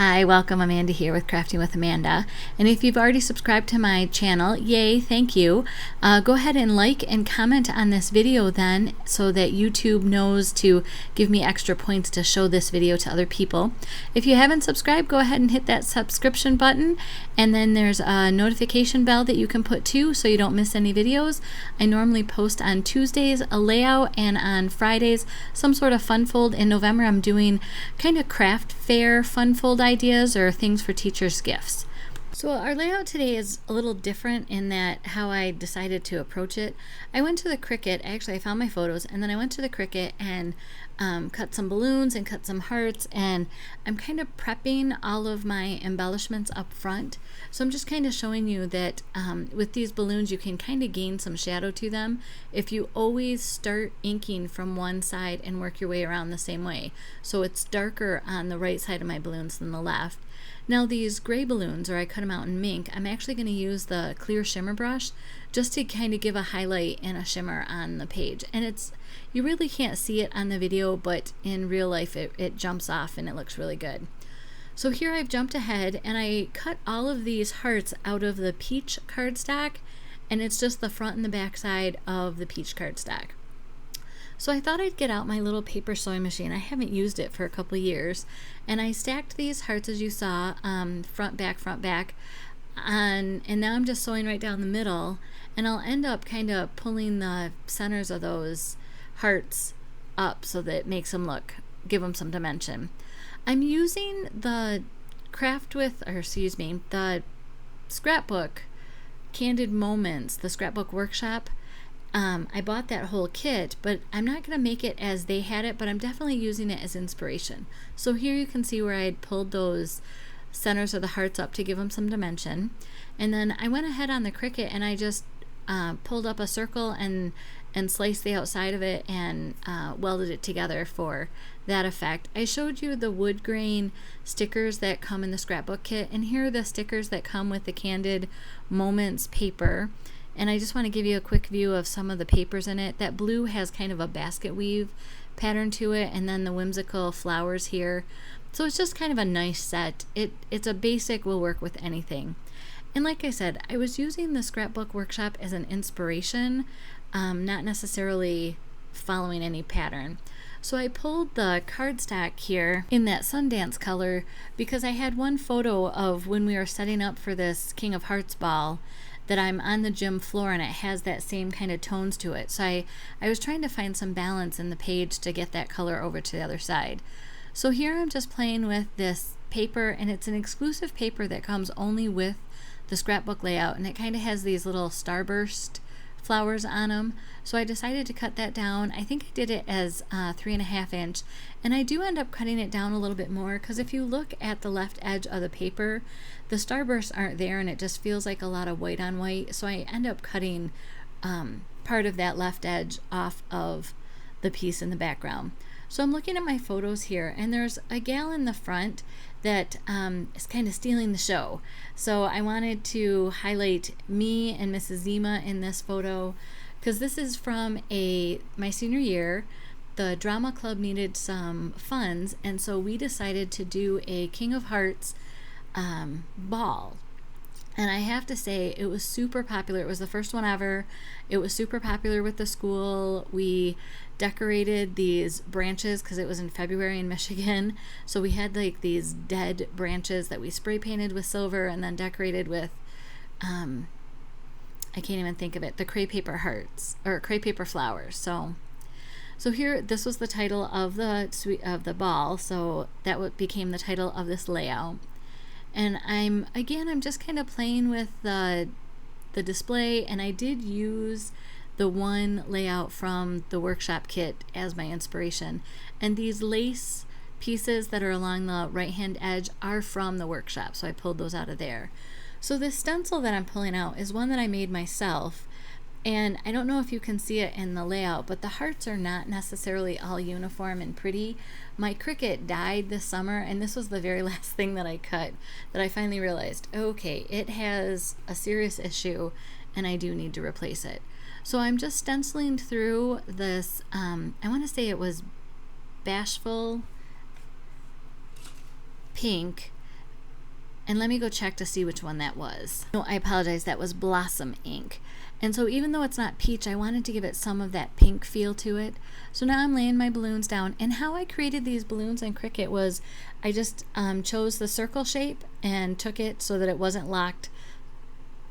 Hi, welcome. Amanda here with Crafting with Amanda. And if you've already subscribed to my channel, yay, thank you. Go ahead and like and comment on this video then so that YouTube knows to give me extra points to show this video to other people. If you haven't subscribed, go ahead and hit that subscription button, and then there's a notification bell that you can put too so you don't miss any videos. I normally post on Tuesdays a layout, and on Fridays some sort of fun fold. In November I'm doing kind of craft fair fun fold ideas or things for teachers' gifts. So our layout today is a little different in that how I decided to approach it. I went to the Cricut, actually I found my photos, and then I went to the Cricut and cut some balloons and cut some hearts, and I'm kind of prepping all of my embellishments up front. So I'm just kind of showing you that with these balloons you can kind of gain some shadow to them if you always start inking from one side and work your way around the same way. So it's darker on the right side of my balloons than the left. Now these gray balloons, or I cut them out in mink, I'm actually going to use the clear shimmer brush just to kind of give a highlight and a shimmer on the page. And you really can't see it on the video, but in real life it jumps off and it looks really good. So here I've jumped ahead and I cut all of these hearts out of the peach cardstock, and it's just the front and the back side of the peach cardstock. So I thought I'd get out my little paper sewing machine. I haven't used it for a couple of years, and I stacked these hearts as you saw, front, back, and now I'm just sewing right down the middle, and I'll end up kind of pulling the centers of those hearts up so that it makes them give them some dimension. I'm using the the Scrapbook Candid Moments, the Scrapbook Workshop. I bought that whole kit, but I'm not going to make it as they had it, but I'm definitely using it as inspiration. So here you can see where I had pulled those centers of the hearts up to give them some dimension. And then I went ahead on the Cricut and I just pulled up a circle and sliced the outside of it and welded it together for that effect. I showed you the wood grain stickers that come in the scrapbook kit, and here are the stickers that come with the Candid Moments paper. And I just want to give you a quick view of some of the papers in it. That blue has kind of a basket weave pattern to it, and then the whimsical flowers here. So it's just kind of a nice set. It's a basic, will work with anything. And like I said, I was using the Scrapbook Workshop as an inspiration, not necessarily following any pattern. So I pulled the cardstock here in that Sundance color because I had one photo of when we were setting up for this King of Hearts ball that I'm on the gym floor, and it has that same kind of tones to it. So I was trying to find some balance in the page to get that color over to the other side. So here I'm just playing with this paper, and it's an exclusive paper that comes only with the scrapbook layout, and it kind of has these little starburst flowers on them. So I decided to cut that down. I think I did it as 3.5 inch, and I do end up cutting it down a little bit more because if you look at the left edge of the paper, the starbursts aren't there and it just feels like a lot of white on white. So I end up cutting part of that left edge off of the piece in the background. So I'm looking at my photos here, and there's a gal in the front that is kind of stealing the show. So I wanted to highlight me and Mrs. Zima in this photo because this is from my senior year. The drama club needed some funds, and so we decided to do a King of Hearts ball. And I have to say, it was super popular. It was the first one ever. It was super popular with the school. We decorated these branches because it was in February in Michigan. So we had like these dead branches that we spray painted with silver and then decorated with, I can't even think of it, the crepe paper hearts or crepe paper flowers. So here, this was the title of the ball. So that became the title of this layout. And I'm just kind of playing with the display, and I did use the one layout from the workshop kit as my inspiration. And these lace pieces that are along the right hand edge are from the workshop, so I pulled those out of there. So this stencil that I'm pulling out is one that I made myself, and I don't know if you can see it in the layout, but the hearts are not necessarily all uniform and pretty. My Cricut died this summer, and this was the very last thing that I cut that I finally realized, okay, it has a serious issue and I do need to replace it. So I'm just stenciling through this, I want to say it was Bashful Pink And let me go check to see which one that was. No, I apologize, that was Blossom ink. And so even though it's not peach, I wanted to give it some of that pink feel to it. So now I'm laying my balloons down. And how I created these balloons in Cricut was I just chose the circle shape and took it so that it wasn't locked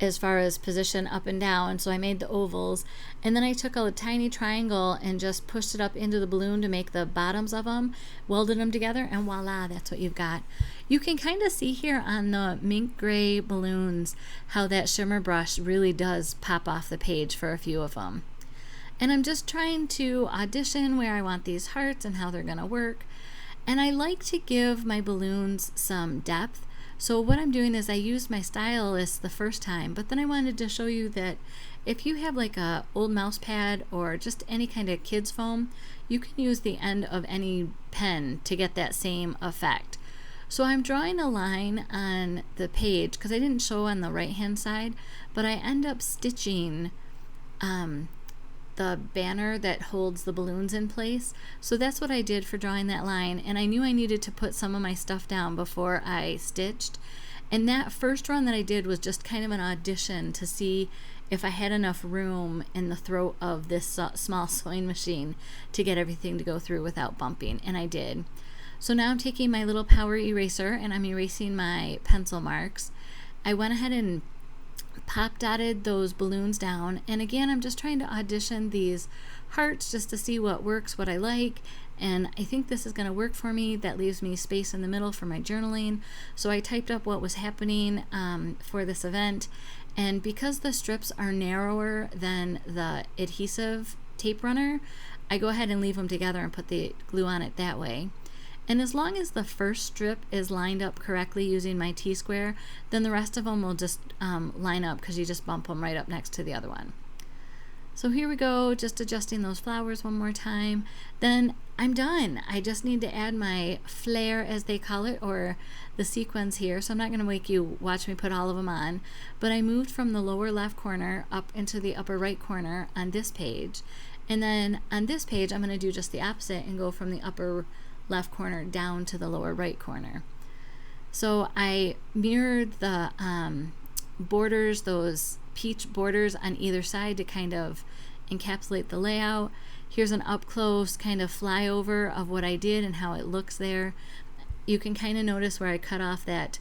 as far as position up and down. So I made the ovals, and then I took a tiny triangle and just pushed it up into the balloon to make the bottoms of them, welded them together, and voila, that's what you've got. You can kind of see here on the mink gray balloons how that shimmer brush really does pop off the page for a few of them. And I'm just trying to audition where I want these hearts and how they're gonna work. And I like to give my balloons some depth. So what I'm doing is I used my stylus the first time, but then I wanted to show you that if you have like a old mouse pad or just any kind of kids foam, you can use the end of any pen to get that same effect. So I'm drawing a line on the page because I didn't show on the right hand side, but I end up stitching the banner that holds the balloons in place. So that's what I did for drawing that line, and I knew I needed to put some of my stuff down before I stitched. And that first run that I did was just kind of an audition to see if I had enough room in the throat of this small sewing machine to get everything to go through without bumping, and I did. So now I'm taking my little power eraser and I'm erasing my pencil marks. I went ahead and pop dotted those balloons down, and again I'm just trying to audition these hearts just to see what works, what I like, and I think this is going to work for me. That leaves me space in the middle for my journaling. So I typed up what was happening for this event, and because the strips are narrower than the adhesive tape runner, I go ahead and leave them together and put the glue on it that way. And as long as the first strip is lined up correctly using my T-square, then the rest of them will just line up because you just bump them right up next to the other one. So here we go, just adjusting those flowers one more time. Then I'm done. I just need to add my flare, as they call it, or the sequins here. So I'm not going to make you watch me put all of them on, but I moved from the lower left corner up into the upper right corner on this page. And then on this page, I'm going to do just the opposite and go from the upper left corner down to the lower right corner. So I mirrored the borders, those peach borders on either side to kind of encapsulate the layout. Here's an up close kind of flyover of what I did and how it looks there. You can kind of notice where I cut off that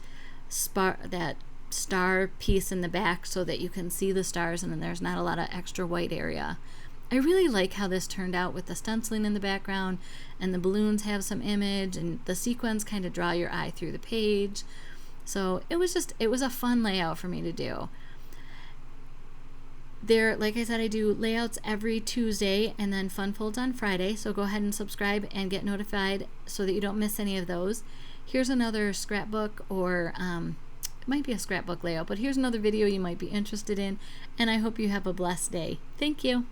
star piece in the back so that you can see the stars and then there's not a lot of extra white area. I really like how this turned out with the stenciling in the background, and the balloons have some image, and the sequins kind of draw your eye through the page. So it was a fun layout for me to do. There, like I said, I do layouts every Tuesday and then fun folds on Friday, so go ahead and subscribe and get notified so that you don't miss any of those. Here's another scrapbook, or it might be a scrapbook layout, but here's another video you might be interested in, and I hope you have a blessed day. Thank you.